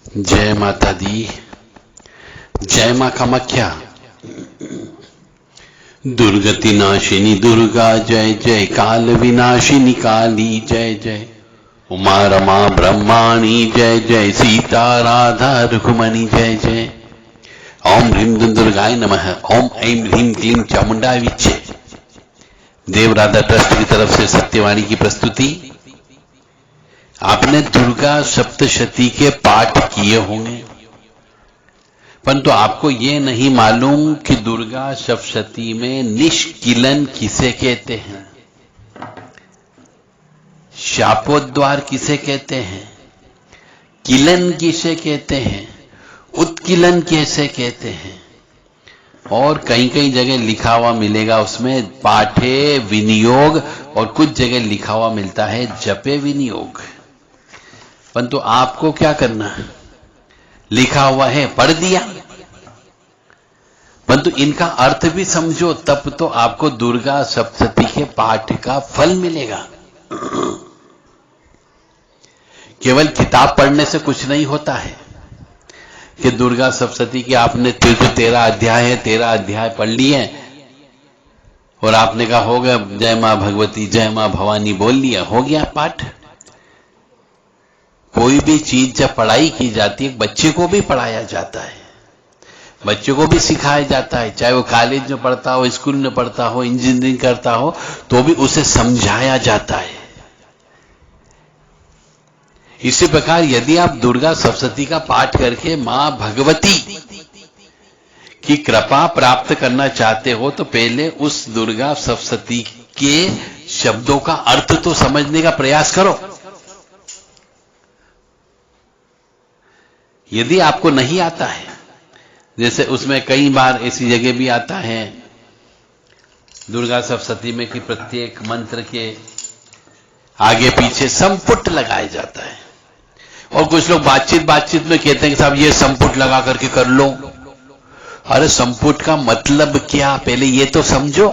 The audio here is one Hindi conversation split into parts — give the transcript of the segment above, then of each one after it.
जय माता दी। जय मां कामाख्या। दुर्गति नाशिनी दुर्गा जय जय, काल विनाशिनी काली जय जय, उमा रमा ब्रह्माणी जय जय, सीता राधा रुक्मणी जय जय। ओम ह्रीं दुर्गाय नमः। ओम ऐं ह्रीं क्लीं चामुंडाय विच्चे। देव राधा ट्रस्ट की तरफ से सत्यवाणी की प्रस्तुति। आपने दुर्गा सप्तशती के पाठ किए होंगे, परंतु आपको ये नहीं मालूम कि दुर्गा सप्तशती में निष्किलन किसे कहते हैं, शापोद्वार किसे कहते हैं, किलन किसे कहते हैं, उत्किलन कैसे कहते हैं। और कई कई जगह लिखा हुआ मिलेगा उसमें पाठे विनियोग, और कुछ जगह लिखा हुआ मिलता है जपे विनियोग। परंतु आपको क्या करना है, लिखा हुआ है पढ़ दिया, परंतु इनका अर्थ भी समझो, तब तो आपको दुर्गा सप्तशती के पाठ का फल मिलेगा। केवल किताब पढ़ने से कुछ नहीं होता है कि दुर्गा सप्तशती की आपने 13 अध्याय है, 13 अध्याय पढ़ लिए और आपने कहा हो गया, जय मां भगवती जय मां भवानी बोल लिया, हो गया पाठ। कोई भी चीज जब पढ़ाई की जाती है, बच्चे को भी पढ़ाया जाता है, बच्चों को भी सिखाया जाता है, चाहे वो कॉलेज में पढ़ता हो, स्कूल में पढ़ता हो, इंजीनियरिंग करता हो, तो भी उसे समझाया जाता है। इसी प्रकार यदि आप दुर्गा सप्तशती का पाठ करके मां भगवती की कृपा प्राप्त करना चाहते हो, तो पहले उस दुर्गा सप्तशती के शब्दों का अर्थ तो समझने का प्रयास करो। यदि आपको नहीं आता है, जैसे उसमें कई बार ऐसी जगह भी आता है दुर्गा सप्तशती में कि प्रत्येक मंत्र के आगे पीछे संपुट लगाया जाता है, और कुछ लोग बातचीत में कहते हैं कि साहब ये संपुट लगा करके कर लो। अरे संपुट का मतलब क्या, पहले ये तो समझो,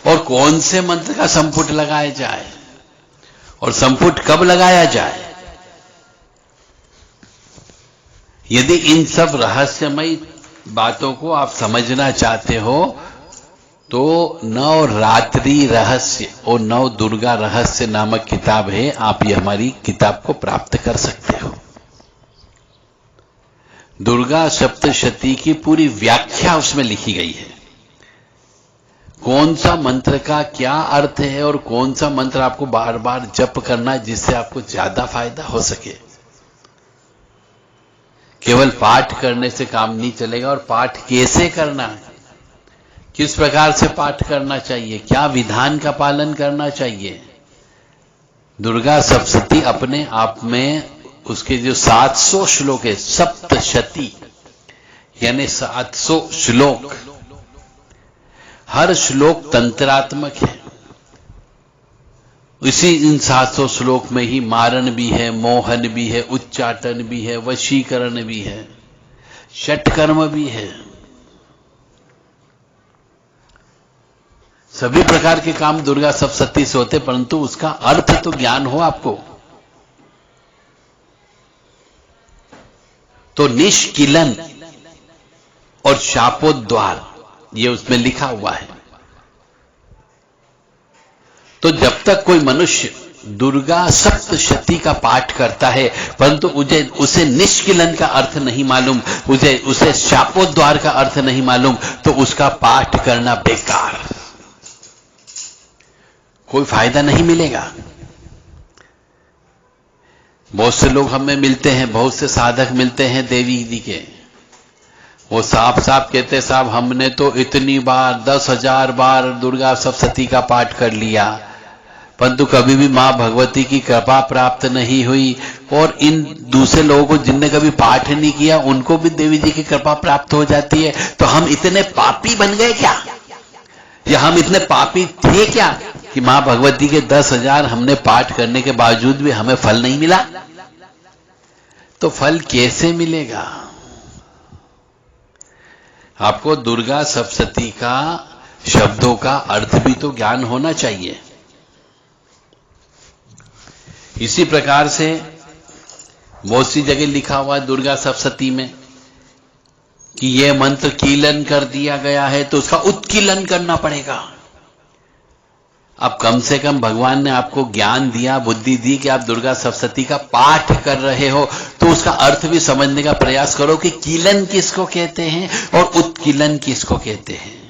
और कौन से मंत्र का संपुट लगाया जाए और संपुट कब लगाया जाए। यदि इन सब रहस्यमय बातों को आप समझना चाहते हो, तो नवरात्रि रहस्य और नव दुर्गा रहस्य नामक किताब है, आप ये हमारी किताब को प्राप्त कर सकते हो। दुर्गा सप्तशती की पूरी व्याख्या उसमें लिखी गई है, कौन सा मंत्र का क्या अर्थ है और कौन सा मंत्र आपको बार बार जप करना है जिससे आपको ज्यादा फायदा हो सके। केवल पाठ करने से काम नहीं चलेगा, और पाठ कैसे करना है, किस प्रकार से पाठ करना चाहिए, क्या विधान का पालन करना चाहिए। दुर्गा सप्तशती अपने आप में उसके जो 700 श्लोक है, सप्तशती यानी 700 श्लोक, हर श्लोक तंत्रात्मक है। इसी इन 700 श्लोक में ही मारण भी है, मोहन भी है, उच्चाटन भी है, वशीकरण भी है, षटकर्म भी है। सभी प्रकार के काम दुर्गा सप्तशती से होते, परंतु उसका अर्थ तो ज्ञान हो आपको। तो निष्किलन और शापोद्वार ये उसमें लिखा हुआ है। तो जब तक कोई मनुष्य दुर्गा सप्तशती का पाठ करता है, परंतु उसे निष्किलन का अर्थ नहीं मालूम, उसे शापोद्वार का अर्थ नहीं मालूम, तो उसका पाठ करना बेकार, कोई फायदा नहीं मिलेगा। बहुत से लोग हमें मिलते हैं, बहुत से साधक मिलते हैं देवी जी के, वो साफ साफ कहते हैं साहब हमने तो इतनी बार 10,000 बार दुर्गा सप्तशती का पाठ कर लिया, परंतु कभी भी मां भगवती की कृपा प्राप्त नहीं हुई। और इन दूसरे लोगों को जिनने कभी पाठ नहीं किया उनको भी देवी जी की कृपा प्राप्त हो जाती है। तो हम इतने पापी बन गए क्या, या हम इतने पापी थे क्या कि मां भगवती के 10,000 हमने पाठ करने के बावजूद भी हमें फल नहीं मिला। तो फल कैसे मिलेगा। आपको दुर्गा सप्तशती का शब्दों का अर्थ भी तो ज्ञान होना चाहिए। इसी प्रकार से बहुत सी जगह लिखा हुआ है दुर्गा सप्तशती में कि यह मंत्र कीलन कर दिया गया है तो उसका उत्कीलन करना पड़ेगा। अब कम से कम भगवान ने आपको ज्ञान दिया, बुद्धि दी कि आप दुर्गा सप्तशती का पाठ कर रहे हो, तो उसका अर्थ भी समझने का प्रयास करो कि कीलन किसको कहते हैं और उत्कीलन किसको कहते हैं।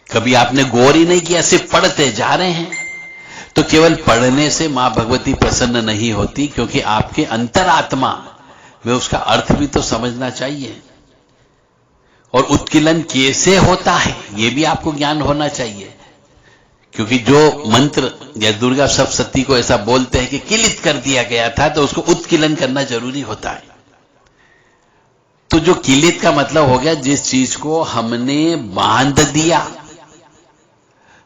कभी आपने गौर ही नहीं किया, सिर्फ पढ़ते जा रहे हैं। तो केवल पढ़ने से मां भगवती प्रसन्न नहीं होती, क्योंकि आपके अंतरात्मा में उसका अर्थ भी तो समझना चाहिए। और उत्कीलन कैसे होता है यह भी आपको ज्ञान होना चाहिए, क्योंकि जो मंत्र या दुर्गा सप्तशती को ऐसा बोलते हैं कि किलित कर दिया गया था, तो उसको उत्कीलन करना जरूरी होता है। तो जो किलित का मतलब हो गया जिस चीज को हमने बांध दिया,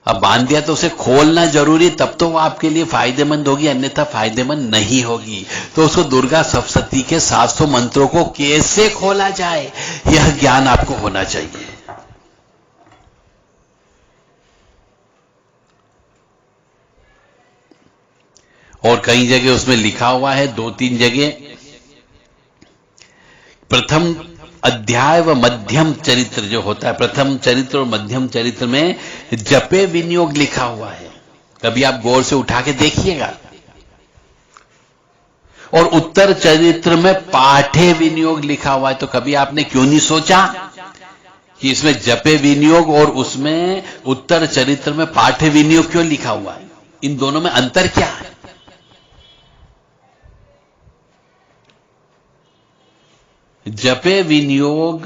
अब बांध दिया तो उसे खोलना जरूरी, तब तो वो आपके लिए फायदेमंद होगी, अन्यथा फायदेमंद नहीं होगी। तो उसको दुर्गा सप्तशती के 700 मंत्रों को कैसे खोला जाए यह ज्ञान आपको होना चाहिए। और कई जगह उसमें लिखा हुआ है, 2-3 जगह, प्रथम अध्याय व मध्यम चरित्र जो होता है, प्रथम चरित्र और मध्यम चरित्र में जपे विनियोग लिखा हुआ है। कभी आप गौर से उठा के देखिएगा। और उत्तर चरित्र में पाठे विनियोग लिखा हुआ है। तो कभी आपने क्यों नहीं सोचा कि इसमें जपे विनियोग और उसमें उत्तर चरित्र में पाठे विनियोग क्यों लिखा हुआ है? इन दोनों में अंतर क्या है? जपे विनियोग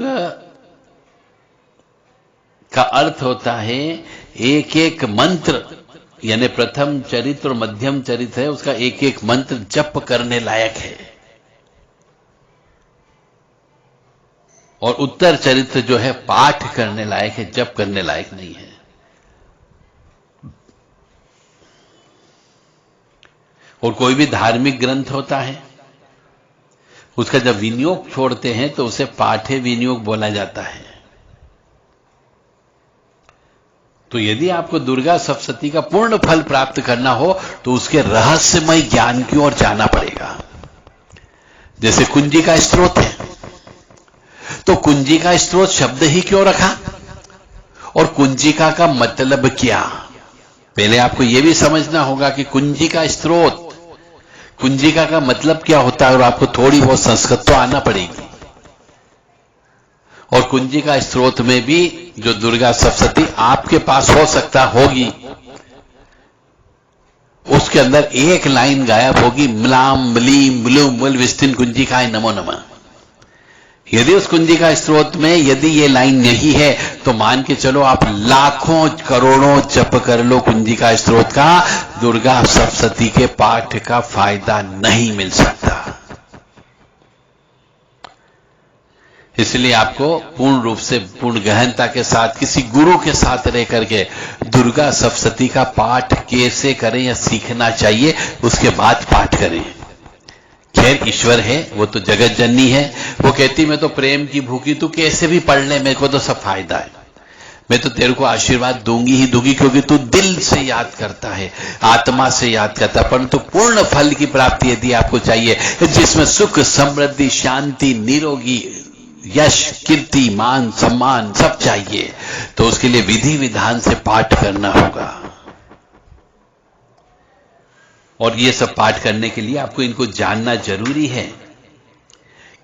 का अर्थ होता है एक एक मंत्र, यानी प्रथम चरित्र और मध्यम चरित्र है, उसका एक एक मंत्र जप करने लायक है। और उत्तर चरित्र जो है पाठ करने लायक है, जप करने लायक नहीं है। और कोई भी धार्मिक ग्रंथ होता है, उसका जब विनियोग छोड़ते हैं तो उसे पाठे विनियोग बोला जाता है। तो यदि आपको दुर्गा सप्तशती का पूर्ण फल प्राप्त करना हो तो उसके रहस्यमय ज्ञान की ओर जाना पड़ेगा। जैसे कुंजी का स्त्रोत है, तो कुंजी का स्त्रोत शब्द ही क्यों रखा और कुंजिका का मतलब क्या? पहले आपको यह भी समझना होगा कि कुंजी का स्त्रोत, कुंजिका का मतलब क्या होता है, और आपको थोड़ी बहुत संस्कृत तो आना पड़ेगी। और कुंजिका स्त्रोत में भी जो दुर्गा सप्तशती आपके पास हो सकता होगी, उसके अंदर एक लाइन गायब होगी, म्लाम म्लीम म्लूम मुल विस्तिन कुंजिकाय नमो नमः। यदि उस कुंजिका स्त्रोत में यदि ये लाइन नहीं है तो मान के चलो आप लाखों करोड़ों जप कर लो कुंजिका स्त्रोत का, दुर्गा सप्तशती के पाठ का फायदा नहीं मिल सकता। इसलिए आपको पूर्ण रूप से, पूर्ण गहनता के साथ, किसी गुरु के साथ रह करके दुर्गा सप्तशती का पाठ कैसे करें या सीखना चाहिए, उसके बाद पाठ करें। खैर ईश्वर है, वो तो जगत जननी है, वो कहती मैं तो प्रेम की भूखी, तू कैसे भी पढ़ ले, मेरे को तो सब फायदा है, मैं तो तेरे को आशीर्वाद दूंगी ही दूंगी, क्योंकि तू दिल से याद करता है, आत्मा से याद करता है। परंतु पूर्ण फल की प्राप्ति यदि आपको चाहिए, जिसमें सुख समृद्धि शांति निरोगी यश कीर्ति मान सम्मान सब चाहिए, तो उसके लिए विधि विधान से पाठ करना होगा। और ये सब पाठ करने के लिए आपको इनको जानना जरूरी है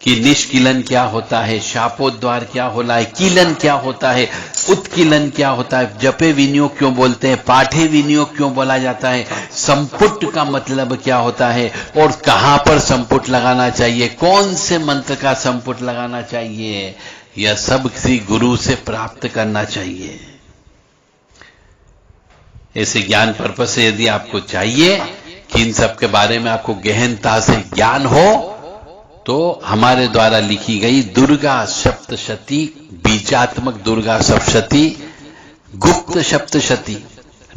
कि निष्कीलन क्या होता है, शापोद्वार क्या होला है, कीलन क्या होता है, उत्कीलन क्या होता है, जपे विनियोग क्यों बोलते हैं, पाठे विनियोग क्यों बोला जाता है, संपुट का मतलब क्या होता है, और कहां पर संपुट लगाना चाहिए, कौन से मंत्र का संपुट लगाना चाहिए, यह सब किसी गुरु से प्राप्त करना चाहिए। ऐसे ज्ञान पर्पस से यदि आपको चाहिए कि इन सब के बारे में आपको गहनता से ज्ञान हो, तो हमारे द्वारा लिखी गई दुर्गा सप्तशती, बीजात्मक दुर्गा सप्तशती, गुप्त सप्तशती,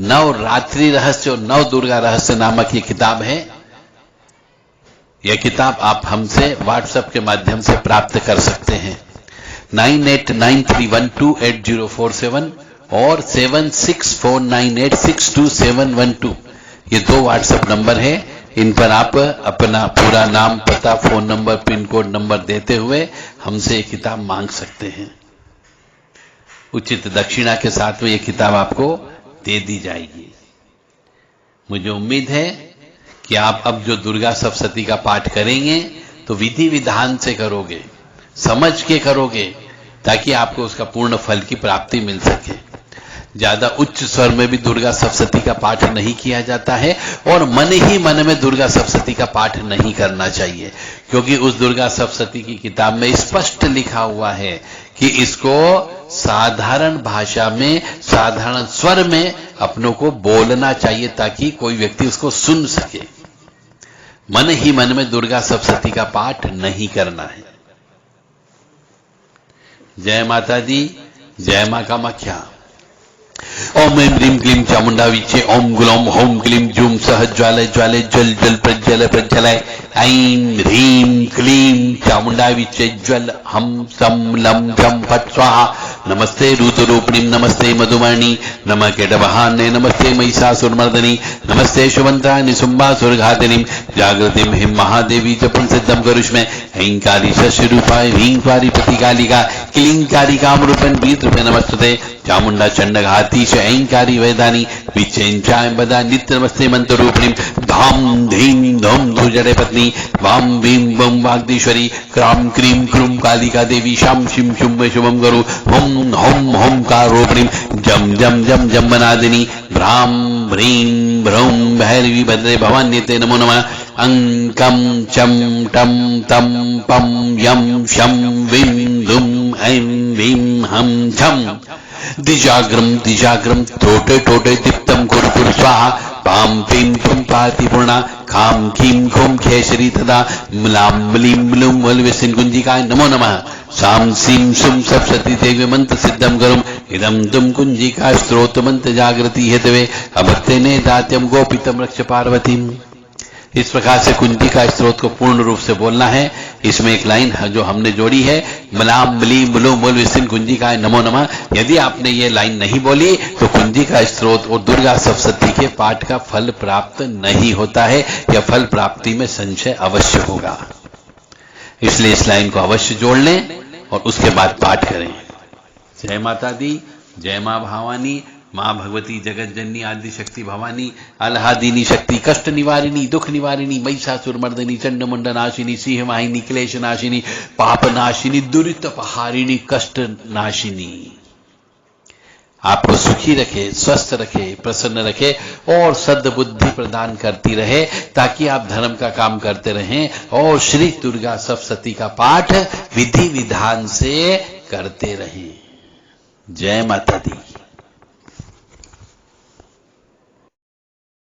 नव रात्रि रहस्य और नव दुर्गा रहस्य नामक ये किताब है। यह किताब आप हमसे व्हाट्सएप के माध्यम से प्राप्त कर सकते हैं। 9893128047 और 7649862712 ये 2 व्हाट्सएप नंबर है, इन पर आप अपना पूरा नाम, पता, phone number, pin code number देते हुए हमसे ये किताब मांग सकते हैं। उचित दक्षिणा के साथ में ये किताब आपको दे दी जाएगी। मुझे उम्मीद है कि आप अब जो दुर्गा सप्तशती का पाठ करेंगे तो विधि विधान से करोगे, समझ के करोगे, ताकि आपको उसका पूर्ण फल की प्राप्ति मिल सके। ज्यादा उच्च स्वर में भी दुर्गा सप्तशती का पाठ नहीं किया जाता है और मन ही मन में दुर्गा सप्तशती का पाठ नहीं करना चाहिए, क्योंकि उस दुर्गा सप्तशती की किताब में स्पष्ट लिखा हुआ है कि इसको साधारण भाषा में, साधारण स्वर में अपनों को बोलना चाहिए ताकि कोई व्यक्ति उसको सुन सके। मन ही मन में दुर्गा सप्तशती का पाठ नहीं करना है। जय माता दी, जय मां कामाख्या। ओम ऐं ह्रीं क्लीं चामुंडा विचे, ओम ग्लौम हौं क्लीं जूं सह ज्वालय ज्वालय ज्वल ज्वल प्रज्वल प्रज्वलय, ऐं ह्रीं क्लीं चामुंडा विचे ज्वल हम सम लम जम फट स्वाहा। नमस्ते रुद्ररूपिणी, नमस्ते मधुमणि, नमः केटवाहने, नमस्ते महिषासुरमर्दिनी, नमस्ते शुभंत्राणि शुंभासुरघातिनी, जागृतिं हिं महादेवी जपं सिद्धं करुष्मे। ऐंकारी शशिरूपाय ह्रींकारी प्रतिकालिका, क्लींकारिकां रूपेण वीररूपे नमस्तुते। चामुंडा चंडघातीश ऐंकारी वैदानी, विचेंचाय बदा नित्य नमस्ते मंत्ररूपिणी। धाम धीं धौम धूजड़े पत्नी, वाम वीं वम वाग्देश्वरी, क्राम क्रीं क्रूं कालिका देवी, शाम शिम शुंभ शुभम करो। हम हम हम कारोपिणी, जम जम जम जम्बनादिनी, भ्राम भ्रीं भ्रौं भैरवी भद्रे भवान्यते नमो नमः। अंकम चम टम तम पम यम शम विं दुम ऐं वीं हम छम। दिजाग्रम दिजाग्रम टोटे टोटे दीप्तम कुरु कुरु स्वाहा। पाम पीम पुम पाति पूर्णा, खाम खीम खुम खेसरी तदा, मलाम मलीम मलूम वलवेसिन कुंजिकाय नमो नमः। साम सीम सुम सप्तशती देवी मंत्र सिद्धम करुम, इदम तुम कुंजिका स्त्रोत मंत्र जागृति हेतवे, अभक्ते ने दात्यम गोपितम रक्ष पार्वतीम। इस प्रकार से कुंजी का स्त्रोत को पूर्ण रूप से बोलना है। इसमें एक लाइन जो हमने जोड़ी है, मलाम मली मुलो मुल विसिन कुंजी का नमो नमः। यदि आपने ये लाइन नहीं बोली तो कुंजी का स्त्रोत और दुर्गा सप्तशती के पाठ का फल प्राप्त नहीं होता है, या फल प्राप्ति में संशय अवश्य होगा। इसलिए इस लाइन को अवश्य जोड़ लें और उसके बाद पाठ करें। जय माता दी, जय मां भवानी, मां भगवती जगत जननी आदि शक्ति भवानी, आह्लादिनी शक्ति, कष्ट निवारिणी, दुख निवारिणी, महिषासुर मर्दिनी, चंड मुंड नाशिनी, सिंह वाहिनी, क्लेश नाशिनी, पाप नाशिनी, दुरितपहारिणी, कष्ट नाशिनी। आपको सुखी रखे, स्वस्थ रखे, प्रसन्न रखे और सद्बुद्धि प्रदान करती रहे, ताकि आप धर्म का काम करते रहें और श्री दुर्गा सप्तशती का पाठ विधि विधान से करते रहें। जय माता दी।